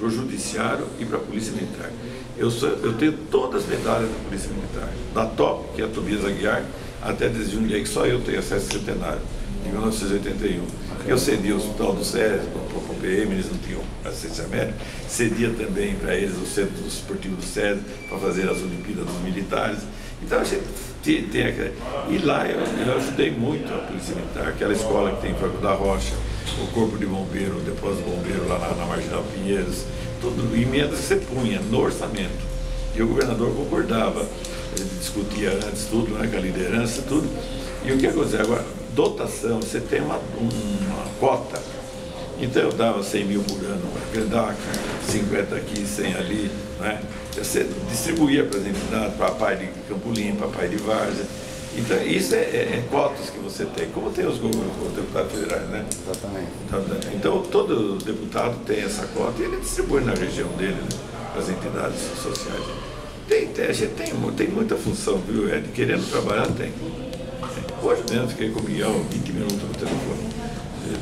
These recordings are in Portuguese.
para o Judiciário e para a Polícia Militar. Eu tenho todas as medalhas da Polícia Militar, da TOP, que é a Tobias Aguiar, até desde um dia que só eu tenho acesso ao centenário, de 1981. Eu cedia o Hospital do SESI, para o PM, eles não tinham assistência médica, cedia também para eles o Centro Esportivo do SESI, para fazer as Olimpíadas dos Militares. Então a gente tem aquela... E lá eu ajudei muito a Polícia Militar, aquela escola que tem em Franco da Rocha, o Corpo de Bombeiro, o Depósito de Bombeiro lá na Marginal Pinheiros, tudo, emendas que você punha no orçamento. E o governador concordava, ele discutia antes tudo, né, com a liderança, tudo. E o que aconteceu? Agora, dotação, você tem uma cota. Então eu dava 100 mil por ano para Credac, 50 aqui, 100 ali, né? Você distribuía para as entidades, papai de Campo Limpo, papai de Várzea. Então isso é cotas que você tem, como tem os deputados federais, né? Exatamente. Então todo deputado tem essa cota e ele distribui na região dele, né, para as entidades sociais. A gente tem muita função, viu, Ed? Querendo trabalhar, tem. Hoje mesmo fiquei com o Miguel 20 minutos no telefone,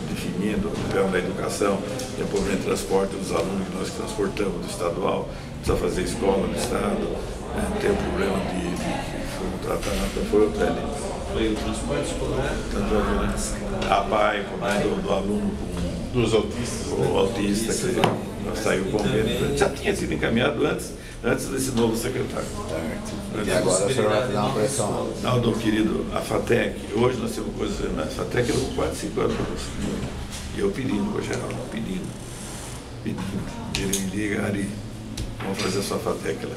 definindo o problema da educação, tem o problema de transporte dos alunos que nós transportamos do estadual, precisa fazer escola no estado, tem o problema que foi contratado, foi o tele. Foi o transporte escolar? A PAI, o problema do aluno com Dos autistas. O autista, que saiu com medo. Já tinha sido encaminhado antes desse novo secretário. E agora o senhor vai dar uma pressão. Não, querido, a FATEC, hoje nós temos coisa, a FATEC eu 4, 5 anos, e eu pedindo para o Geraldo, pedindo. Ele me liga, Ari, vamos fazer a sua FATEC lá.